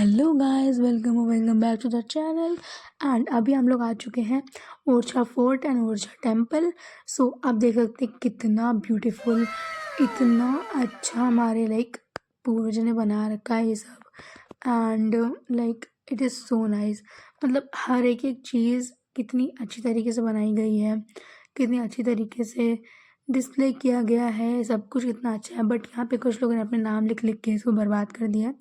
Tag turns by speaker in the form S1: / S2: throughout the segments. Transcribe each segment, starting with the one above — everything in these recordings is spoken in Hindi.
S1: Hello guys, welcome back to the channel. And अभी हम लोग आ चुके हैं Orchha fort and Orchha temple. So आप देख सकते हैं कितना ब्यूटीफुल, इतना अच्छा हमारे पूर्वजों ने बना रखा है ये सब। And it is so nice. मतलब हर एक एक चीज़ कितनी अच्छी तरीके से बनाई गई है, कितनी अच्छी तरीके से डिस्प्ले किया गया है, सब कुछ कितना अच्छा है। बट यहाँ पे कुछ लोगों ने अपने नाम लिख लिख के इसको बर्बाद कर दिया है।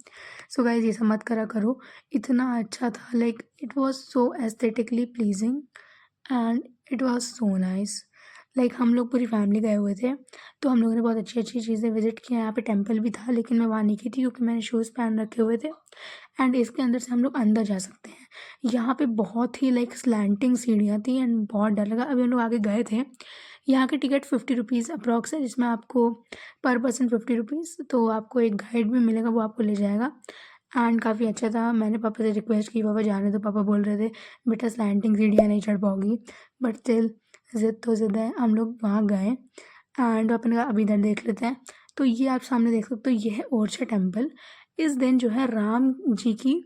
S1: सो गाइज ये सब मत करा करो, इतना अच्छा था। It was so aesthetically pleasing and it was so nice. हम लोग पूरी फैमिली गए हुए थे, तो हम लोगों ने बहुत अच्छी अच्छी चीज़ें विजिट की। यहाँ पे टेम्पल भी था, लेकिन मैं वहाँ नहीं की थी क्योंकि मैंने शूज़ पहन रखे हुए थे। एंड इसके अंदर से हम लोग अंदर जा सकते हैं। यहाँ पे बहुत ही स्लैंटिंग सीढ़ियाँ थी एंड बहुत डर लगा। अभी हम लोग आगे गए थे। यहाँ की टिकट 50 रुपीज़ अप्रॉक्स है, जिसमें आपको पर पर्सन 50 रुपीज़। तो आपको एक गाइड भी मिलेगा, वो आपको ले जाएगा। एंड काफ़ी अच्छा था। मैंने पापा से रिक्वेस्ट की, पापा जाने, तो पापा बोल रहे थे बेटा स्लैंटिंग सीढ़ियाँ नहीं चढ़ पाओगी। बट स्टिल ज़िद तो ज़िद है। हम लोग वहाँ गए एंड अपने कहा अभी इधर देख लेते हैं। तो ये आप सामने देख सकते हो, ये है ओरछा टेम्पल। इस दिन जो है राम जी की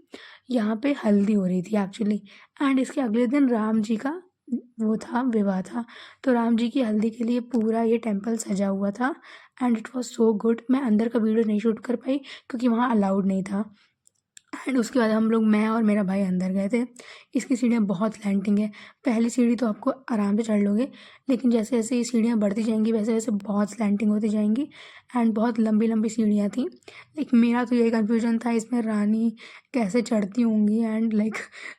S1: यहाँ पे हल्दी हो रही थी एक्चुअली। एंड इसके अगले दिन राम जी का वो था, विवाह था। तो राम जी की हल्दी के लिए पूरा ये टेम्पल सजा हुआ था। And it was so good. मैं अंदर का वीडियो नहीं शूट कर पाई क्योंकि वहाँ अलाउड नहीं था। एंड उसके बाद हम लोग, मैं और मेरा भाई अंदर गए थे। इसकी सीढ़ियाँ बहुत स्लैंटिंग है। पहली सीढ़ी तो आपको आराम से चढ़ लोगे, लेकिन जैसे जैसे ये सीढ़ियाँ बढ़ती जाएंगी वैसे वैसे बहुत स्लैंटिंग होती जाएंगी। एंड बहुत लंबी लंबी सीढ़ियाँ थी। मेरा तो यही कन्फ्यूजन था, इसमें रानी कैसे चढ़ती होंगी। एंड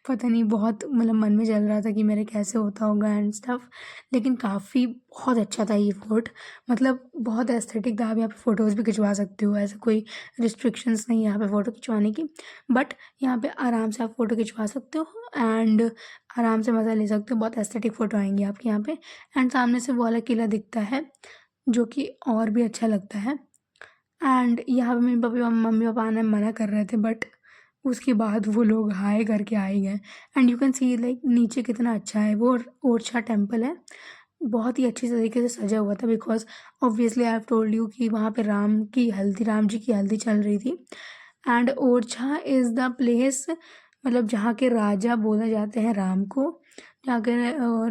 S1: पता नहीं, बहुत मन में चल रहा था कि मेरे कैसे होता होगा एंड स्टफ। लेकिन काफ़ी बहुत अच्छा था ये फोर्ट। बहुत एस्थेटिक था। आप यहाँ पे फ़ोटोज़ भी खिंचवा सकते हो, ऐसा कोई रिस्ट्रिक्शंस नहीं है यहाँ पे फ़ोटो खिंचवाने की। बट यहाँ पे आराम से आप फ़ोटो खिंचवा सकते हो एंड आराम से मज़ा ले सकते हो। बहुत एस्थेटिक फ़ोटो आएंगी आपके यहाँ पे। एंड सामने से वो वाला किला दिखता है, जो कि और भी अच्छा लगता है। एंड यहाँ पे मम्मी पापा आने मना कर रहे थे, बट उसके बाद वो लोग हाय करके आ ही गए। एंड यू कैन सी नीचे कितना अच्छा है। वो ओरछा टेम्पल है, बहुत ही अच्छी तरीके से सजा हुआ था। Because obviously I have told you कि वहाँ पे राम जी की हल्दी चल रही थी। And Orchha is the place, जहाँ के राजा बोले जाते हैं राम को, जहाँ के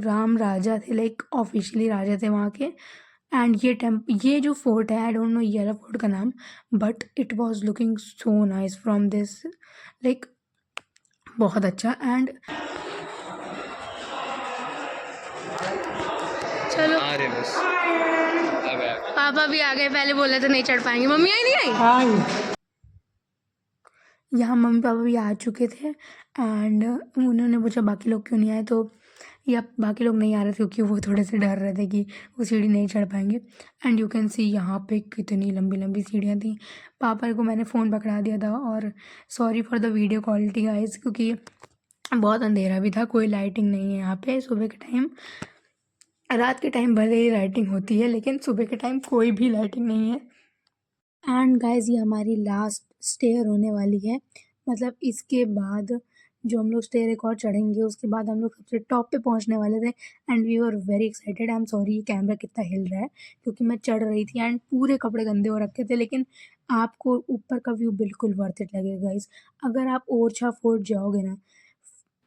S1: राम राजा थे, ऑफिशियली राजा थे वहाँ के। एंड ये जो फोर्ट है, आई डोंट नो ये वाला फोर्ट का नाम, but it was looking so nice from this. Like बहुत अच्छा। एंड चलो
S2: बस
S1: पापा भी आ गए। पहले बोले थे नहीं चढ़ पाएंगे, मम्मी आई नहीं आई। यहाँ मम्मी पापा भी आ चुके थे। एंड उन्होंने पूछा बाकी लोग क्यों नहीं आए, तो या बाकी लोग नहीं आ रहे थे क्योंकि वो थोड़े से डर रहे थे कि वो सीढ़ी नहीं चढ़ पाएंगे। एंड यू कैन सी यहाँ पे कितनी लंबी लंबी सीढ़ियाँ थी। पापा को मैंने फ़ोन पकड़ा दिया था। और sorry for the video quality guys, क्योंकि बहुत अंधेरा भी था, कोई लाइटिंग नहीं है यहाँ पे सुबह के टाइम। रात के टाइम भले ही लाइटिंग होती है, लेकिन सुबह के टाइम कोई भी लाइटिंग नहीं है। एंड गाइज ये हमारी लास्ट स्टेयर होने वाली है। इसके बाद जो हम लोग स्टेयर एक और चढ़ेंगे, उसके बाद हम लोग सबसे टॉप पे पहुंचने वाले थे। And we were very excited. I am sorry camera कितना हिल रहा है, क्योंकि मैं चढ़ रही थी एंड पूरे कपड़े गंदे हो रखे थे। लेकिन आपको ऊपर का व्यू बिल्कुल वर्थ इट लगेगा गाइज। अगर आप ओरछा फोर्ट जाओगे ना,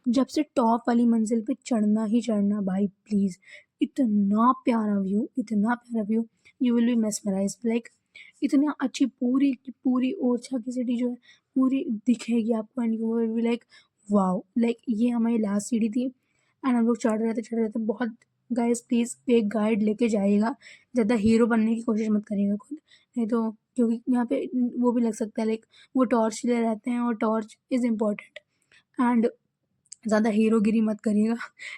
S1: जब से टॉप वाली मंजिल पे चढ़ना ही चढ़ना भाई, प्लीज़। इतना प्यारा व्यू, इतना प्यारा view, you will be mesmerise. इतना अच्छी पूरी की पूरी ओरछा की सिटी जो है पूरी दिखेगी आपको। And you will be wow. ये हमारी लास्ट सीढ़ी थी एंड हम लोग चढ़ रहे थे बहुत। गाइस प्लीज़ एक गाइड लेके जाइएगा, ज़्यादा हीरो बनने की कोशिश मत करिएगा खुद, नहीं तो, क्योंकि यहाँ पे वो भी लग सकता है। वो टॉर्च ले रहते हैं और टॉर्च इज़ इम्पॉर्टेंट। एंड ज़्यादा हीरोगिरी मत करिएगा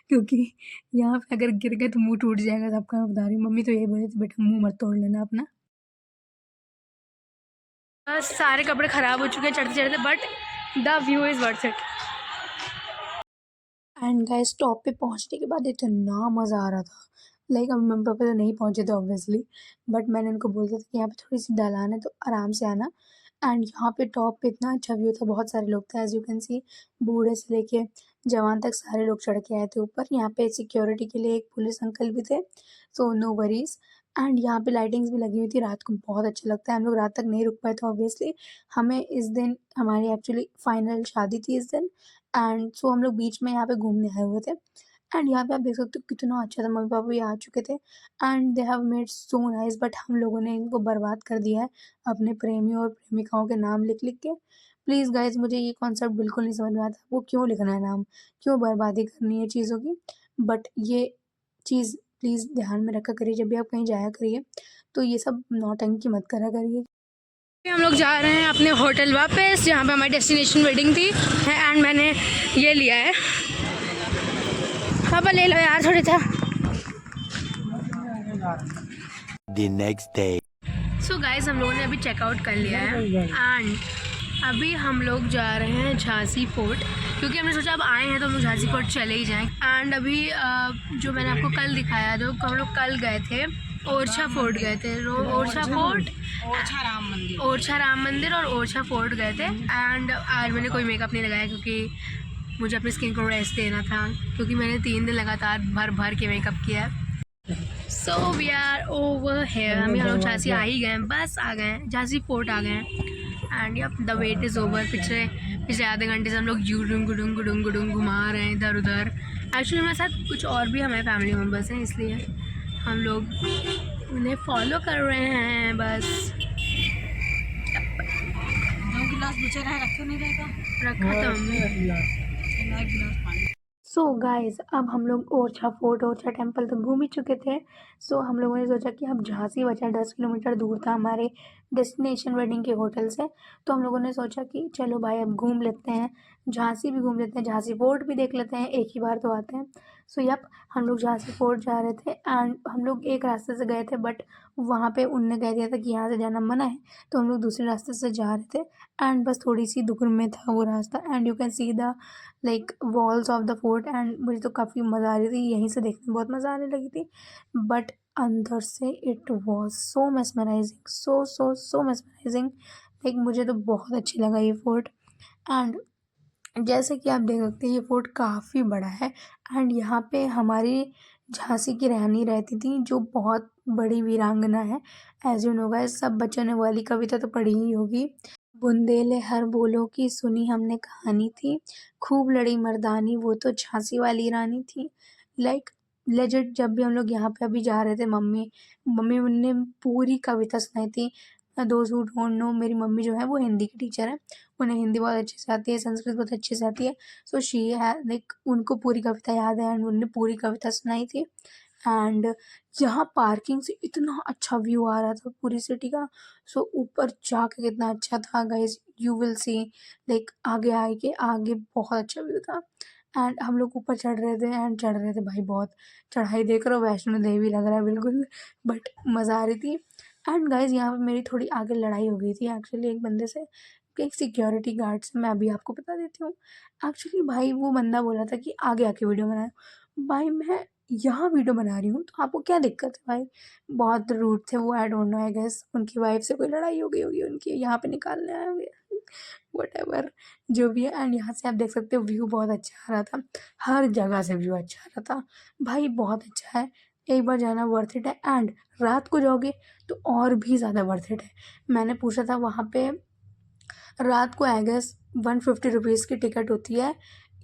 S1: क्योंकि यहाँ पे अगर गिर गए तो मुंह टूट जाएगा सबका। मैं बता रही हूँ, मम्मी तो यही बोली थी बेटा मुंह मत तोड़ लेना अपना। बस सारे कपड़े ख़राब हो चुके हैं चढ़ते चढ़ते, but the view is worth it. And guys top पे पहुंचने के बाद इतना मज़ा आ रहा था। अब मम्मी पापा तो नहीं पहुंचे थे ऑब्वियसली, बट मैंने उनको बोल दिया था कि यहाँ पे थोड़ी सी ढलान है तो आराम से आना। एंड यहाँ पे टॉप पे इतना अच्छा व्यू था, बहुत सारे लोग थे। एज यू कैन सी बूढ़े से लेके जवान तक सारे लोग चढ़ के आए थे ऊपर। यहाँ पे सिक्योरिटी के लिए एक पुलिस अंकल भी थे, सो नो वरीज। एंड यहाँ पे लाइटिंग्स भी लगी हुई थी, रात को बहुत अच्छा लगता है। हम लोग रात तक नहीं रुक पाए थे ऑब्वियसली, हमें इस दिन हमारी एक्चुअली फाइनल शादी थी इस दिन। एंड सो हम लोग बीच में यहाँ पे घूमने आए हुए थे। एंड यहाँ पे आप देख सकते हो कितना अच्छा था, मम्मी पापा भी आ चुके थे and they have made so nice, but हम लोगों ने इनको बर्बाद कर दिया है अपने प्रेमी और प्रेमिकाओं के नाम लिख लिख के। प्लीज़ गाइज, मुझे ये कॉन्सेप्ट बिल्कुल नहीं समझ में आता, वो क्यों लिखना है नाम, क्यों बर्बादी करनी है चीज़ों की। बट ये चीज़ प्लीज़ ध्यान में रखा करिए, जब भी आप कहीं जाया करिए तो ये सब नौटंकी मत करा करिए।
S2: हम लोग जा रहे हैं अपने होटल वापस, जहाँ पे हमारी डेस्टिनेशन वेडिंग थी एंड मैंने ये लिया है। पापा ले लो यार थोड़ी था।
S3: The next day.
S2: So guys, हम लोगों ने अभी चेकआउट कर लिया है एंड अभी हम लोग जा रहे हैं झांसी फोर्ट, क्योंकि हमने सोचा अब आए हैं तो हम लोग झांसी फोर्ट चले ही जाएं। एंड अभी जो मैंने आपको कल दिखाया, जो हम लोग कल गए थे ओरछा फोर्ट गए थे, ओरछा फोर्ट, ओरछा राम मंदिर और ओरछा फोर्ट गए थे। एंड आज मैंने कोई मेकअप नहीं लगाया क्योंकि मुझे अपनी स्किन को रेस्ट देना था, क्योंकि मैंने 3 दिन लगातार भर भर के मेकअप किया। So we are over here, हम लोग झांसी आ ही गए, बस आ गए, झांसी फोर्ट आ गए and yup the wait is over. पिछले आधे घंटे से हम लोग गुडुंग गुडुंग गुडुंग गुडुंग घुमा रहे हैं इधर उधर। एक्चुअली हमारे साथ कुछ और भी हमारे फैमिली मेम्बर्स हैं, इसलिए हम लोग उन्हें फॉलो कर रहे हैं बस।
S4: 2 गिलास बचे रहे, रखे नहीं रहेगा,
S2: रखा था हमने।
S4: 1 गिलास पानी।
S1: सो गाइस, अब हम लोग ओरछा फोर्ट, ओरछा टेम्पल तो घूम ही चुके थे। सो हम लोगों ने सोचा कि अब झांसी बचा 10 किलोमीटर दूर था हमारे डेस्टिनेशन वेडिंग के होटल से, तो हम लोगों ने सोचा कि चलो भाई अब घूम लेते हैं, झांसी भी घूम लेते हैं, झांसी फोर्ट भी देख लेते हैं, एक ही बार तो आते हैं। सो यप, हम लोग झांसी फोर्ट जा रहे थे एंड हम लोग एक रास्ते से गए थे, बट वहाँ पे उनने कह दिया था कि यहाँ से जाना मना है, तो हम लोग दूसरे रास्ते से जा रहे थे। एंड बस थोड़ी सी दूर में था वो रास्ता and you can see the like walls of the fort. And मुझे तो काफ़ी मज़ा आ रही थी, यहीं से देखने में बहुत मज़ा आने लगी थी, बट अंदर से it was so mesmerising, so mesmerising. Like मुझे तो बहुत अच्छी लगा ये फोर्ट। एंड जैसे कि आप देख सकते हैं, ये फोर्ट काफ़ी बड़ा है एंड यहाँ पे हमारी झांसी की रानी रहती थी, जो बहुत बड़ी वीरांगना है। एज यू नो गाइस, सब बच्चों ने वाली कविता तो पढ़ी ही होगी, बुंदेले हर बोलों की सुनी हमने कहानी थी, खूब लड़ी मर्दानी वो तो झांसी वाली रानी थी। लाइक लेजिट, जब भी हम लोग यहाँ पे अभी जा रहे थे, मम्मी मम्मी ने पूरी कविता सुनाई थी। दोज हू डोंट नो, मेरी मम्मी जो है वो हिंदी की टीचर है, उन्हें हिंदी बहुत अच्छे से आती है, संस्कृत बहुत अच्छे से आती है। सो शी है लाइक, उनको पूरी कविता याद है एंड उन्होंने पूरी कविता सुनाई थी। एंड यहाँ पार्किंग से इतना अच्छा व्यू आ रहा था पूरी सिटी का। सो ऊपर जाके कितना अच्छा था guys, you will see. Like आगे आगे आगे बहुत अच्छा व्यू था एंड हम लोग ऊपर चढ़ रहे थे एंड चढ़ रहे थे भाई, बहुत चढ़ाई देख रहे हो, वैष्णो देवी लग रहा है बिल्कुल, बट मज़ा आ रही थी। एंड गाइज यहाँ पे मेरी थोड़ी आगे लड़ाई हो गई थी एक्चुअली एक बंदे से, एक सिक्योरिटी गार्ड से, मैं अभी आपको बता देती हूँ। एक्चुअली भाई वो बंदा बोला था कि आगे आके वीडियो बनाए, भाई मैं यहाँ वीडियो बना रही हूँ तो आपको क्या दिक्कत है भाई। बहुत रूड थे वो, I don't know, I guess उनकी वाइफ से कोई लड़ाई हो गई होगी उनकी, यहाँ पे निकालने आए होंगे वट जो भी है। एंड यहाँ से आप देख सकते हो व्यू बहुत अच्छा आ रहा था, हर जगह से व्यू अच्छा आ रहा था भाई, बहुत अच्छा है, एक बार जाना वर्थ इट है। एंड रात को जाओगे तो और भी ज़्यादा वर्थ इट है। मैंने पूछा था वहाँ पे, रात को आई गेस 150 रुपीज़ की टिकट होती है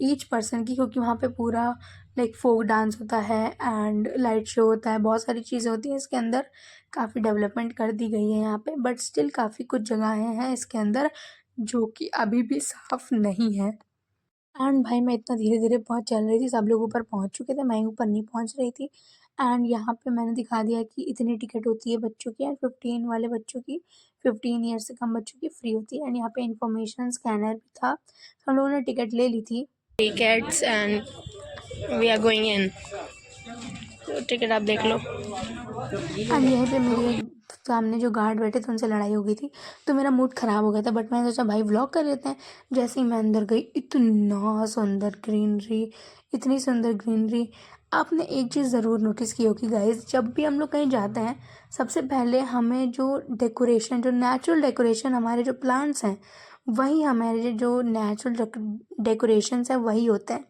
S1: ईच पर्सन की, क्योंकि वहाँ पे पूरा लाइक फोक डांस होता है एंड लाइट शो होता है, बहुत सारी चीज़ें होती हैं इसके अंदर। काफ़ी डेवलपमेंट कर दी गई है यहाँ पे, बट स्टिल काफ़ी कुछ जगहें हैं इसके अंदर जो कि अभी भी साफ़ नहीं है। एंड भाई मैं इतना धीरे धीरे पहुँच चल रही थी, सब लोग ऊपर पहुँच चुके थे, मैं ऊपर नहीं पहुँच रही थी। एंड यहाँ पे मैंने दिखा दिया कि इतनी टिकट होती है बच्चों की, एंड 15 वाले बच्चों की, 15 ईयर्स से कम बच्चों की फ्री होती है। एंड यहाँ पे इंफॉर्मेशन स्कैनर भी था, तो हम लोगों ने टिकट ले ली थी।
S2: Tickets and we are going in, तो टिकट आप देख लो।
S1: एंड यहीं पे मेरी एक सामने जो गार्ड बैठे थे उनसे लड़ाई हो गई थी, तो मेरा मूड ख़राब हो गया था, बट मैंने सोचा भाई व्लॉग कर लेते हैं। जैसे ही मैं अंदर गई, इतना सुंदर ग्रीनरी, इतनी सुंदर ग्रीनरी। आपने एक चीज़ ज़रूर नोटिस की होगी गाइज, जब भी हम लोग कहीं जाते हैं सबसे पहले हमें जो डेकोरेशन, जो नेचुरल डेकोरेशन, हमारे जो प्लांट्स हैं वही हमारे जो नेचुरल डेकोरेशंस हैं वही होते हैं।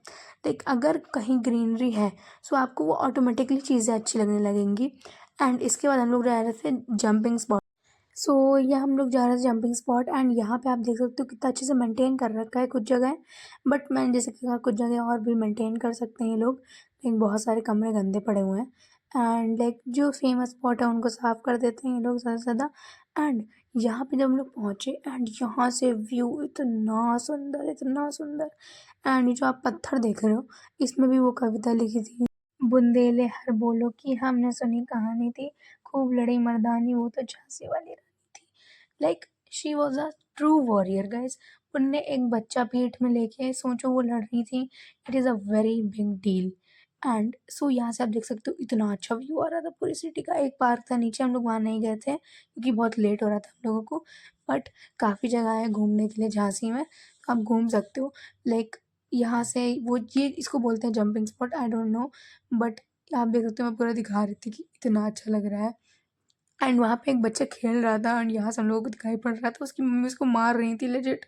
S1: लाइक अगर कहीं ग्रीनरी है सो आपको वो ऑटोमेटिकली चीज़ें अच्छी लगने लगेंगी। एंड इसके बाद हम लोग जा रहे थे जंपिंग स्पॉट। सो यह हम लोग जा रहे थे जंपिंग स्पॉट एंड यहाँ पे आप देख सकते हो कितना अच्छे से मेंटेन कर रखा है कुछ जगह, बट मैंने जैसे कि कहा कुछ जगह और भी मेंटेन कर सकते हैं ये लोग, लेकिन बहुत सारे कमरे गंदे पड़े हुए हैं एंड लाइक जो फेमस स्पॉट है उनको साफ़ कर देते हैं ये लोग ज़्यादा से ज़्यादा। एंड यहाँ पे जब हम लोग पहुँचे एंड यहाँ से व्यू इतना सुंदर एंड ये जो आप पत्थर देख रहे हो इसमें भी वो कविता लिखी थी, बुंदेले हर बोलो की हमने सुनी कहानी थी, खूब लड़ी मर्दानी वो तो झांसी वाली रानी थी। Like she was a true warrior guys. उनने एक बच्चा पीठ में लेके सोचो वो लड़ रही थी, it is a very big deal. And so यहाँ से आप देख सकते हो इतना अच्छा व्यू आ रहा था पूरी सिटी का। एक पार्क था नीचे, हम लोग वहाँ नहीं गए थे क्योंकि बहुत लेट हो रहा था हम लोगों को, बट काफ़ी जगह है घूमने के लिए झांसी में, तो आप घूम सकते हो। लाइक यहाँ से वो ये इसको बोलते हैं jumping spot, I don't no, but आप देख सकते हो मैं पूरा दिखा रही थी कि इतना अच्छा लग रहा है। एंड वहाँ पे एक बच्चा खेल रहा था एंड यहाँ से हम लोगों को दिखाई पड़ रहा था उसकी मम्मी उसको मार रही थी legit.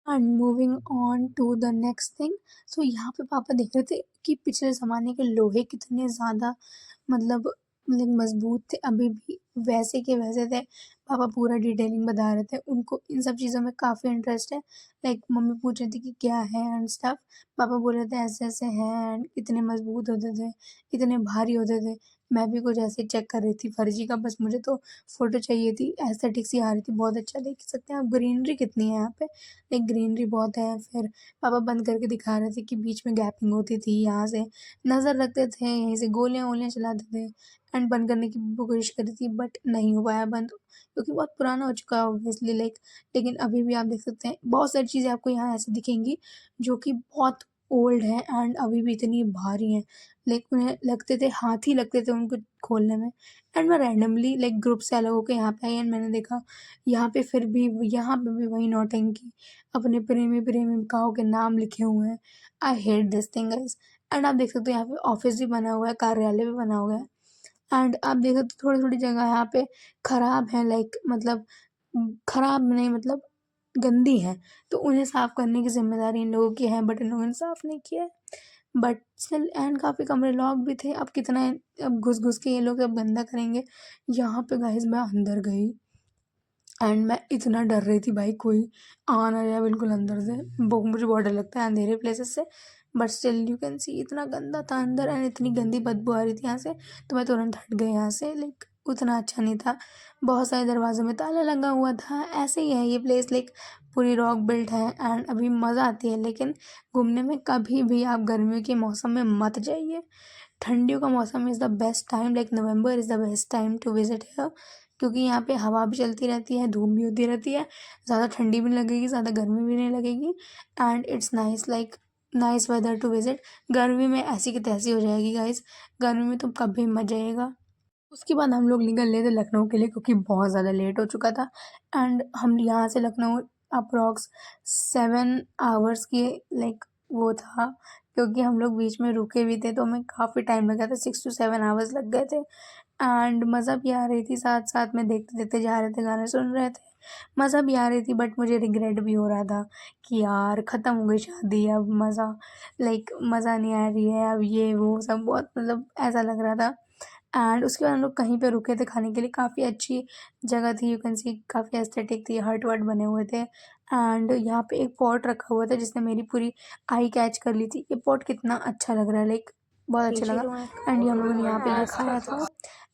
S1: And moving on to the next thing, so यहाँ पे पापा देख रहे थे कि पिछले ज़माने के लोहे कितने ज़्यादा मतलब मजबूत थे, अभी भी वैसे के वैसे थे। पापा पूरा डिटेलिंग बता रहे थे, उनको इन सब चीज़ों में काफ़ी इंटरेस्ट है। लाइक मम्मी पूछ रही थी कि क्या है एंड स्टफ, पापा बोल रहे थे ऐसे ऐसे हैं एंड इतने मजबूत होते थे, इतने भारी होते थे। मैं भी कुछ ऐसे चेक कर रही थी फर्जी का, बस मुझे तो फ़ोटो चाहिए थी, एस्थेटिक सी आ रही थी, बहुत अच्छा देख सकते हैं आप ग्रीनरी कितनी है यहाँ पे, लाइक ग्रीनरी बहुत है। फिर पापा बंद करके दिखा रहे थे कि बीच में गैपिंग होती थी, यहाँ से नज़र रखते थे, यहीं से गोलियाँ वोलियाँ चलाते थे एंड बंद करने की भी कोशिश करी थी बट नहीं हो पाया बंद क्योंकि बहुत पुराना हो चुका है ऑब्वियसली लाइक। लेकिन अभी भी आप देख सकते हैं बहुत सारी चीज़ें आपको यहाँ ऐसी दिखेंगी जो कि बहुत ओल्ड हैं एंड अभी भी इतनी भारी हैं, लाइक उन्हें लगते थे हाथ ही लगते थे उनको खोलने में। एंड मैं रैंडमली लाइक ग्रुप से अलग होकर यहाँ पे आई एंड मैंने देखा यहाँ पे फिर भी यहाँ पे भी वही नौटंकी, अपने प्रेमी प्रेमिकाओं के नाम लिखे हुए हैं। I hate this thing guys. And आप देख सकते हो यहाँ पे ऑफिस भी बना हुआ है, कार्यालय भी बना हुआ है एंड आप देख सकते हो थोड़ी-थोड़ी जगह यहाँ पे खराब है, लाइक मतलब खराब नहीं मतलब गंदी है, तो उन्हें साफ़ करने की ज़िम्मेदारी इन लोगों की है बट इन लोगों ने साफ़ नहीं किया है। बट स्टिल एंड काफ़ी कमरे लॉक भी थे, अब कितना अब घुस-घुस के ये लोग अब गंदा करेंगे। यहाँ पे गाइस मैं अंदर गई एंड मैं इतना डर रही थी भाई कोई आ ना जाए बिल्कुल अंदर से, मुझे बहुत डर लगता है अंधेरे प्लेसेस से। But still you can see इतना गंदा था अंदर एंड इतनी गंदी बदबू आ रही थी यहाँ से, तो मैं तुरंत हट गई यहाँ से, लाइक उतना अच्छा नहीं था। बहुत सारे दरवाज़ों में ताला लगा हुआ था, ऐसे ही है ये प्लेस, लाइक पूरी रॉक बिल्ट है एंड अभी मज़ा आती है, लेकिन घूमने में कभी भी आप गर्मियों के मौसम में मत जाइए। ठंडियों का मौसम is the best time, like November is the best time to visit here, क्योंकि यहाँ पे हवा भी चलती रहती है, धूप भी होती रहती है, ज़्यादा ठंडी भी नहीं लगेगी, ज़्यादा गर्मी भी नहीं लगेगी and it's nice, like nice weather to visit. गर्मी में ऐसी की तैसी हो जाएगी गाइस, गर्मी में तुम कभी मत जाइएगा। उसके बाद हम लोग निकल लिए थे लखनऊ के लिए क्योंकि बहुत ज़्यादा लेट हो चुका था एंड हम यहाँ से लखनऊ अप्रॉक्स 7 आवर्स की लाइक वो था, क्योंकि हम लोग बीच में रुके भी थे तो हमें काफ़ी टाइम लगा था, 6 to 7 आवर्स लग गए थे एंड मज़ा भी आ रही थी, साथ साथ में देखते देखते जा रहे थे, गाने सुन रहे थे, मज़ा भी आ रही थी बट मुझे रिग्रेट भी हो रहा था कि यार ख़त्म हो गई शादी, अब मज़ा लाइक मज़ा नहीं आ रही है, अब ये वो सब बहुत मतलब ऐसा लग रहा था। एंड उसके बाद हम लोग कहीं पे रुके थे खाने के लिए, काफ़ी अच्छी जगह थी, यू कैन सी काफ़ी एस्थेटिक थी, हर्ट वर्ट बने हुए थे एंड यहाँ पे एक पॉट रखा हुआ था जिसने मेरी पूरी आई कैच कर ली थी। ये पॉट कितना अच्छा लग रहा है, लाइक बहुत अच्छा लगा एंड ये हम लोगों ने यहाँ पे खाया था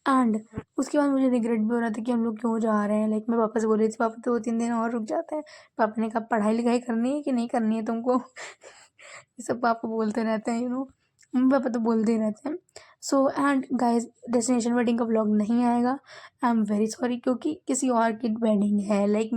S1: एंड उसके बाद मुझे रिग्रेट भी हो रहा था कि हम लोग क्यों जा रहे हैं, लाइक मैं पापा से बोल रही थी पापा 2-3 दिन और रुक जाते हैं। पापा ने कहा पढ़ाई लिखाई करनी है कि नहीं करनी है तुमको ये सब पापा बोलते रहते हैं, मम्मी पापा तो बोलते ही रहते हैं। So and guys destination wedding का व्लॉग नहीं आएगा, आई एम वेरी सॉरी, क्योंकि किसी और की वेडिंग है, लाइक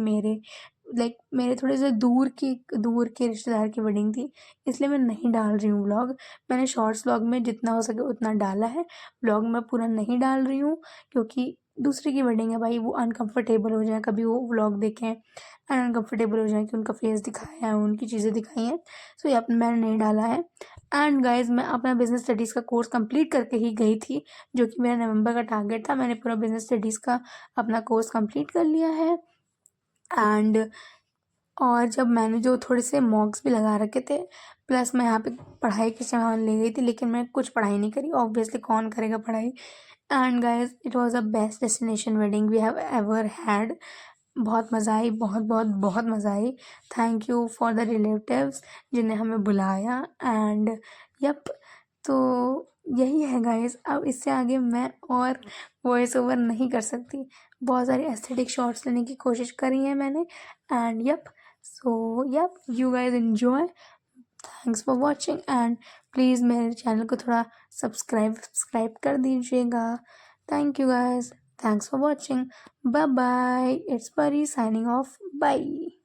S1: मेरे थोड़े से दूर के रिश्तेदार की वेडिंग थी, इसलिए मैं नहीं डाल रही हूँ व्लॉग। मैंने शॉर्ट्स व्लॉग में जितना हो सके उतना डाला है, व्लॉग में पूरा नहीं डाल रही हूँ क्योंकि दूसरे की वेडिंग है भाई, वो अनकंफर्टेबल हो जाए, कभी वो व्लॉग देखें एंड अनकंफर्टेबल हो जाए कि उनका फेस दिखाया है, उनकी चीज़ें दिखाई हैं, सो ये मैंने नहीं डाला है। एंड गाइज मैं अपना बिजनेस स्टडीज़ का कोर्स कंप्लीट करके ही गई थी, जो कि मेरा नवंबर का टारगेट था। मैंने पूरा बिजनेस स्टडीज़ का अपना कोर्स कंप्लीट कर लिया है एंड और जब मैंने जो थोड़े से मॉक्स भी लगा रखे थे, प्लस मैं यहाँ पे पढ़ाई के सामान ले गई थी, लेकिन मैं कुछ पढ़ाई नहीं करी, ऑब्वियसली कौन करेगा पढ़ाई and guys it was the best destination wedding we have ever had. बहुत मज़ा आई, बहुत बहुत बहुत मज़ा आई. Thank you for the relatives जिन्हें हमें बुलाया. एंड यप, तो यही है गाइस. अब इससे आगे मैं और वॉइस ओवर नहीं कर सकती. बहुत सारे एस्थेटिक शॉट्स लेने की कोशिश करी है मैंने. And yup, so yup, you guys enjoy. Thanks for watching and please मेरे चैनल को थोड़ा सब्सक्राइब कर दीजिएगा. Thank you guys. Thanks for watching. Bye bye. It's Pari signing off. Bye.